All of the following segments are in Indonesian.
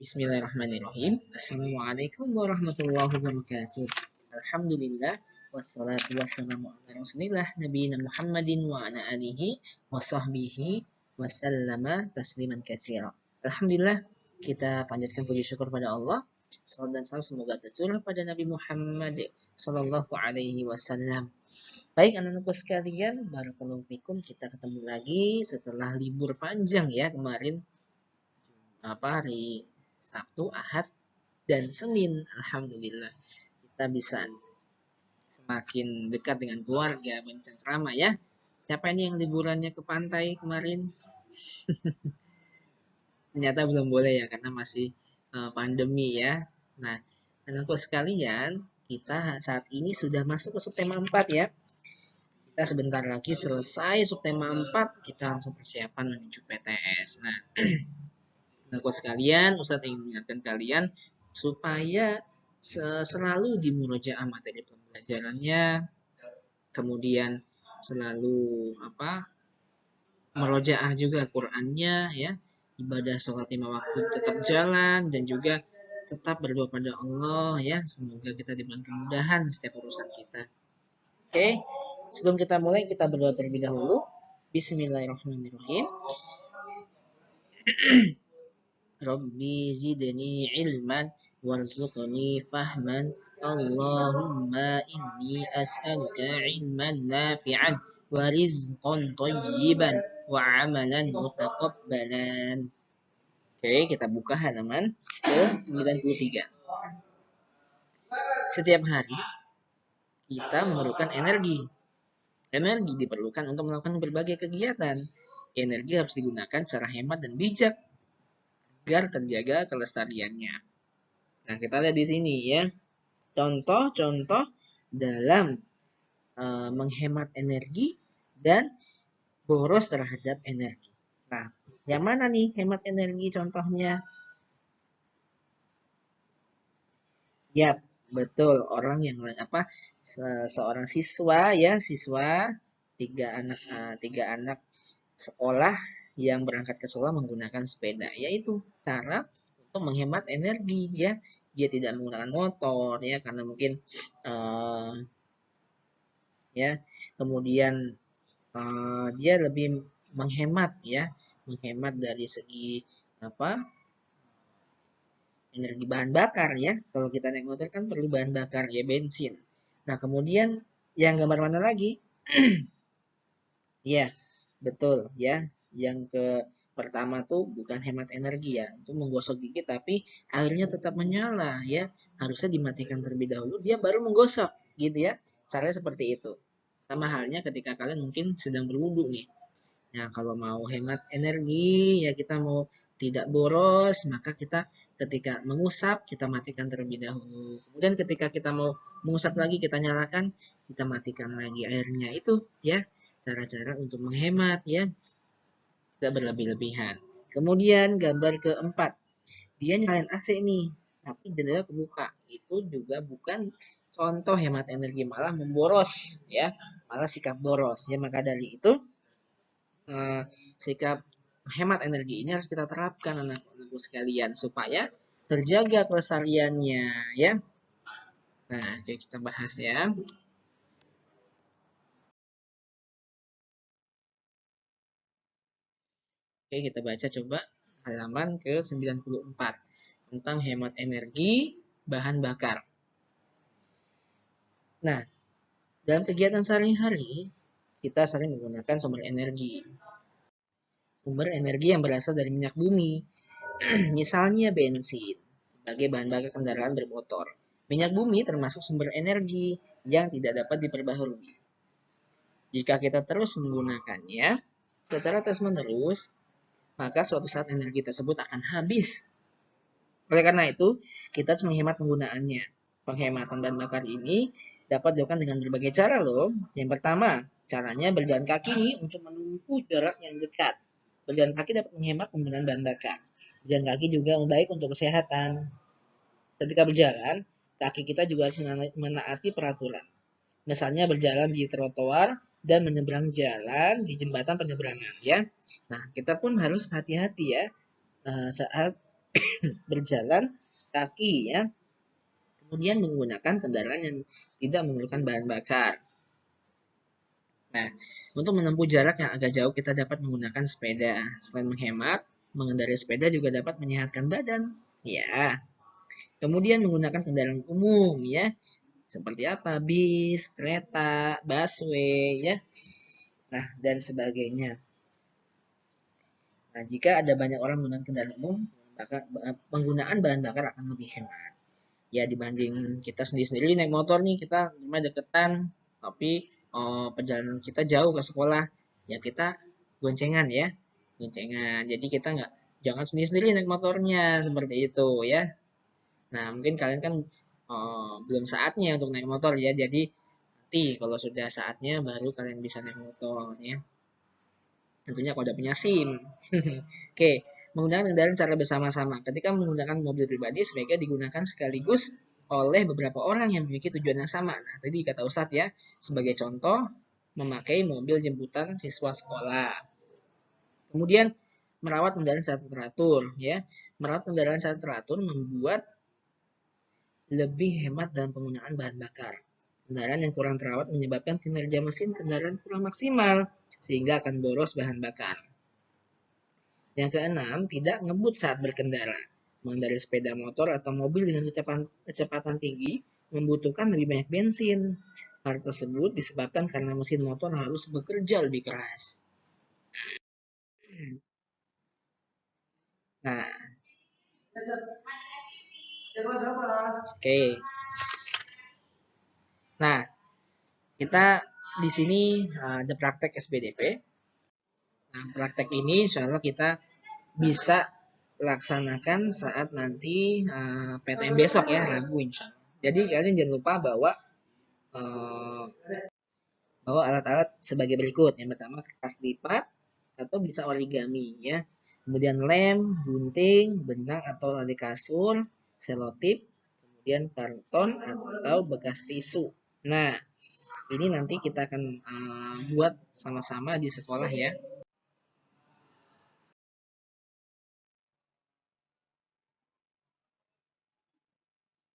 Bismillahirrahmanirrahim. Assalamualaikum warahmatullahi wabarakatuh. Alhamdulillah wassalatu wassalamu ala Rasulillah nabiyina Muhammadin wa ala alihi wa sahbihi wasallama tasliman katsira. Alhamdulillah, kita panjatkan puji syukur pada Allah. Salawat dan salam semoga tercurah pada Nabi Muhammad sallallahu alaihi wasallam. Baik anak-anakku sekalian, barakallahu fikum, kita ketemu lagi setelah libur panjang ya kemarin, hari Sabtu, Ahad, dan Senin. Alhamdulillah kita bisa semakin dekat dengan keluarga, bercengkrama ya. Siapa ini yang liburannya ke pantai kemarin? Ternyata belum boleh ya karena masih pandemi ya. Nah, anak-anakku sekalian, kita saat ini sudah masuk ke subtema 4 ya. Kita sebentar lagi selesai subtema 4, kita langsung persiapan menuju PTS. Nah, anak-anak sekalian, Ustadz ingin mengingatkan kalian supaya selalu dimurojaah materi pembelajarannya, kemudian selalu merojaah juga Qur'annya ya, ibadah sholat 5 waktu tetap jalan, dan juga tetap berdoa pada Allah ya, semoga kita diberikan kemudahan setiap urusan kita. Oke, sebelum kita mulai, kita berdoa terlebih dahulu. Bismillahirrahmanirrahim. Rabbi zidni ilman warzuqni fahman. Allahumma inni as'aluka ilman nafi'an wa rizqan thayyiban wa amalan mutaqabbalan. Oke, kita buka halaman ke 93. Setiap hari kita memerlukan energi. Energi diperlukan untuk melakukan berbagai kegiatan. Energi harus digunakan secara hemat dan bijak agar terjaga kelestariannya. Nah, kita lihat di sini ya, contoh-contoh dalam menghemat energi dan boros terhadap energi. Nah, yang mana nih hemat energi contohnya? Yap, betul, orang yang seorang siswa ya, tiga anak sekolah yang berangkat ke sekolah menggunakan sepeda, yaitu cara untuk menghemat energi ya. Dia tidak menggunakan motor ya karena mungkin ya, kemudian dia lebih menghemat ya, menghemat dari segi energi bahan bakar ya. Kalau kita naik motor kan perlu bahan bakar ya, bensin. Nah, kemudian yang gambar mana lagi? Ya, betul ya. Yang ke pertama tuh bukan hemat energi ya, itu menggosok gigi tapi airnya tetap menyala ya. Harusnya dimatikan terlebih dahulu, dia baru menggosok gitu ya. Caranya seperti itu. Sama halnya ketika kalian mungkin sedang berwudu nih. Nah, kalau mau hemat energi, ya kita mau tidak boros, maka kita ketika mengusap, kita matikan terlebih dahulu. Kemudian ketika kita mau mengusap lagi, kita nyalakan, kita matikan lagi airnya. Itu ya, cara-cara untuk menghemat ya, tidak berlebih-lebihan. Kemudian gambar keempat, dia nyalain AC nih, tapi jendela kebuka. Itu juga bukan contoh hemat energi, malah memboros ya, malah sikap boros ya. Maka dari itu sikap hemat energi ini harus kita terapkan anak-anakku sekalian supaya terjaga kelestariannya ya. Nah, jadi kita bahas ya. Oke, kita baca coba halaman ke 94 tentang hemat energi bahan bakar. Nah, dalam kegiatan sehari-hari kita sering menggunakan sumber energi. Sumber energi yang berasal dari minyak bumi. Misalnya bensin sebagai bahan bakar kendaraan bermotor. Minyak bumi termasuk sumber energi yang tidak dapat diperbaharui. Jika kita terus menggunakannya secara terus-menerus, maka suatu saat energi tersebut akan habis. Oleh karena itu, kita harus menghemat penggunaannya. Penghematan bahan bakar ini dapat dilakukan dengan berbagai cara loh. Yang pertama, caranya berjalan kaki nih untuk menempuh jarak yang dekat. Berjalan kaki dapat menghemat penggunaan bahan bakar. Berjalan kaki juga baik untuk kesehatan. Ketika berjalan, kaki kita juga harus menaati peraturan. Misalnya berjalan di trotoar dan menyeberang jalan di jembatan penyeberangan ya. Nah, kita pun harus hati-hati ya saat berjalan kaki ya. Kemudian menggunakan kendaraan yang tidak memerlukan bahan bakar. Nah, untuk menempuh jarak yang agak jauh kita dapat menggunakan sepeda. Selain menghemat, mengendarai sepeda juga dapat menyehatkan badan. Ya. Kemudian menggunakan kendaraan umum ya. Seperti apa? Bis, kereta, busway ya. Nah, dan sebagainya. Nah, jika ada banyak orang menggunakan kendaraan umum, maka penggunaan bahan bakar akan lebih hemat. Ya, dibanding kita sendiri-sendiri naik motor nih, kita cuma deketan, tapi perjalanan kita jauh ke sekolah, ya kita goncengan ya, goncengan. Jadi kita jangan sendiri-sendiri naik motornya seperti itu ya. Nah, mungkin kalian kan belum saatnya untuk naik motor ya, jadi nanti kalau sudah saatnya baru kalian bisa naik motor ya. Tentunya kalau udah punya SIM. Oke, menggunakan kendaraan secara bersama-sama. Ketika menggunakan mobil pribadi, sebaiknya digunakan sekaligus oleh beberapa orang yang memiliki tujuan yang sama. Nah, tadi kata Ustadz ya, sebagai contoh, memakai mobil jemputan siswa sekolah. Kemudian, merawat kendaraan secara teratur. Ya, merawat kendaraan secara teratur membuat lebih hemat dalam penggunaan bahan bakar. Kendaraan yang kurang terawat menyebabkan kinerja mesin kendaraan kurang maksimal, sehingga akan boros bahan bakar. Yang keenam, tidak ngebut saat berkendara. Mengendarai sepeda motor atau mobil dengan kecepatan tinggi membutuhkan lebih banyak bensin. Hal tersebut disebabkan karena mesin motor harus bekerja lebih keras. Nah, oke. Nah, kita di sini ada praktek SBDP. Nah, praktek ini insya Allah kita bisa laksanakan saat nanti PTM besok ya, Rabu insya Allah. Jadi kalian jangan lupa bawa alat-alat sebagai berikut. Yang pertama kertas lipat atau bisa origami ya. Kemudian lem, gunting, benang atau tali kasur, selotip, kemudian karton atau bekas tisu. Nah, ini nanti kita akan buat sama-sama di sekolah ya.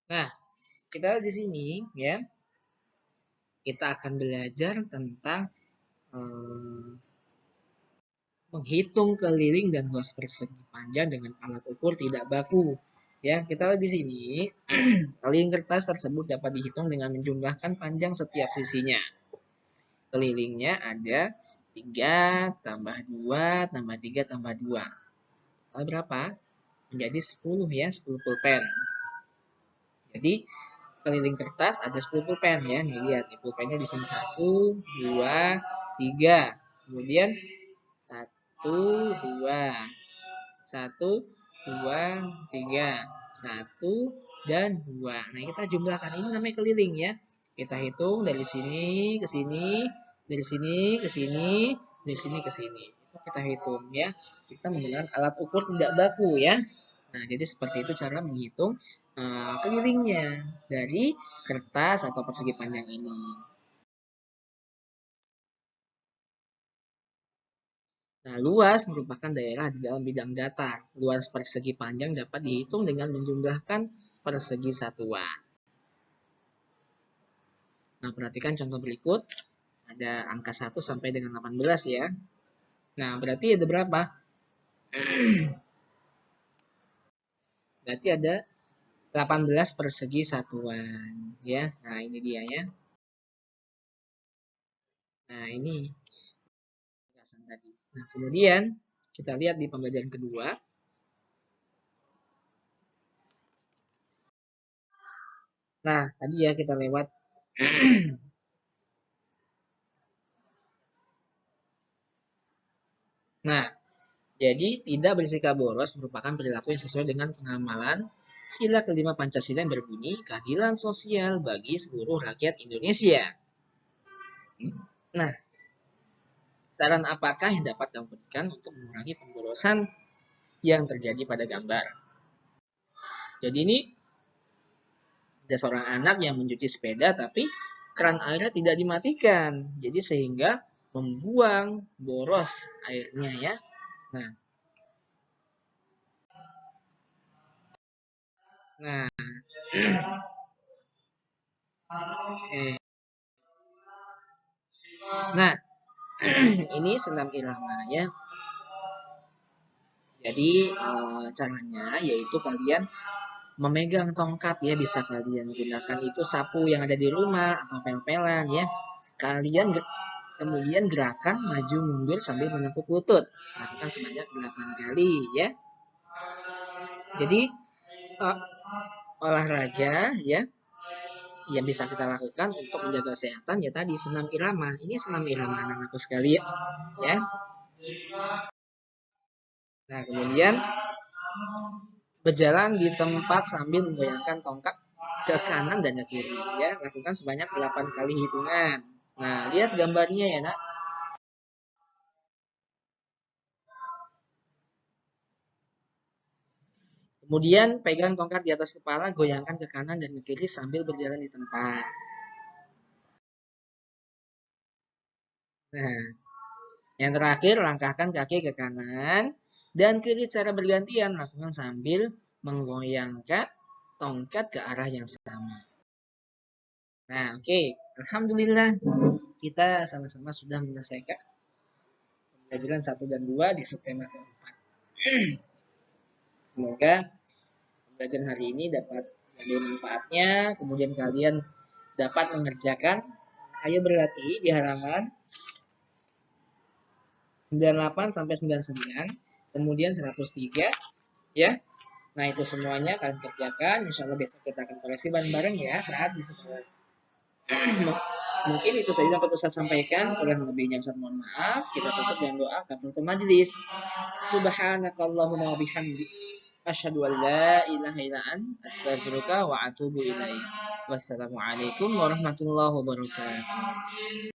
Nah, kita di sini ya, kita akan belajar tentang menghitung keliling dan luas persegi panjang dengan alat ukur tidak baku. Ya, kita lihat di sini, keliling kertas tersebut dapat dihitung dengan menjumlahkan panjang setiap sisinya. Kelilingnya ada 3 tambah 2 tambah 3 tambah 2. Berapa? Menjadi 10 ya, 10 pulpen. Jadi keliling kertas ada 10 pulpen ya. Nih lihat, pulpennya di sini 1, 2, 3. Kemudian 1, 2. 1, 2, 3. 1 dan 2. Nah, kita jumlahkan. Ini namanya keliling ya. Kita hitung dari sini ke sini, dari sini ke sini, dari sini ke sini. Itu kita hitung ya. Kita menggunakan alat ukur tidak baku ya. Nah, jadi seperti itu cara menghitung kelilingnya dari kertas atau persegi panjang ini. Nah, luas merupakan daerah di dalam bidang datar. Luas persegi panjang dapat dihitung dengan menjumlahkan persegi satuan. Nah, perhatikan contoh berikut. Ada angka 1 sampai dengan 18 ya. Nah, berarti ada berapa? Berarti ada 18 persegi satuan. Ya, nah ini dia ya. Nah, ini penjelasan tadi. Nah, kemudian kita lihat di pembelajaran kedua. Nah, tadi ya kita lewat Nah, jadi tidak bersikap boros merupakan perilaku yang sesuai dengan pengamalan sila kelima Pancasila yang berbunyi keadilan sosial bagi seluruh rakyat Indonesia. Nah, saran apakah yang dapat kamu berikan untuk mengurangi pemborosan yang terjadi pada gambar? Jadi ini ada seorang anak yang mencuci sepeda tapi keran airnya tidak dimatikan. Jadi sehingga membuang boros airnya ya. Nah, Nah, eh, nah ini senam irama ya. Jadi caranya yaitu kalian memegang tongkat ya, bisa kalian gunakan itu sapu yang ada di rumah atau pel-pelan ya. Kalian kemudian gerakan maju mundur sambil menekuk lutut. Lakukan sebanyak 8 kali ya. Jadi uh, olahraga ya yang bisa kita lakukan untuk menjaga kesehatan ya tadi senam irama. Ini senam irama anak-anakku sekalian ya. Nah, kemudian berjalan di tempat sambil menggoyangkan tongkat ke kanan dan ke kiri ya. Lakukan sebanyak 8 kali hitungan. Nah, lihat gambarnya ya, Nak. Kemudian pegang tongkat di atas kepala, goyangkan ke kanan dan ke kiri sambil berjalan di tempat. Nah, yang terakhir langkahkan kaki ke kanan dan kiri secara bergantian, lakukan sambil menggoyangkan tongkat ke arah yang sama. Nah, oke. Alhamdulillah kita sama-sama sudah menyelesaikan pembelajaran 1 dan 2 di subtema keempat. Semoga pembelajaran hari ini dapat mengambil manfaatnya, kemudian kalian dapat mengerjakan. Ayo berlatih di halaman 98 sampai 99, kemudian 103 ya. Nah, itu semuanya kalian kerjakan. Insya Allah besok kita akan koreksi bareng-bareng ya saat di sekolah. Mungkin itu saja dapat Ustaz sampaikan. Kurang lebihnya Ustaz mohon maaf. Kita tutup dengan doa kafaratul majlis. Subhanakallahumma wa bihamdik asyhadu an la ilaha illa anta astaghfiruka wa atubu ilaik. Wassalamualaikum warahmatullahi wabarakatuh.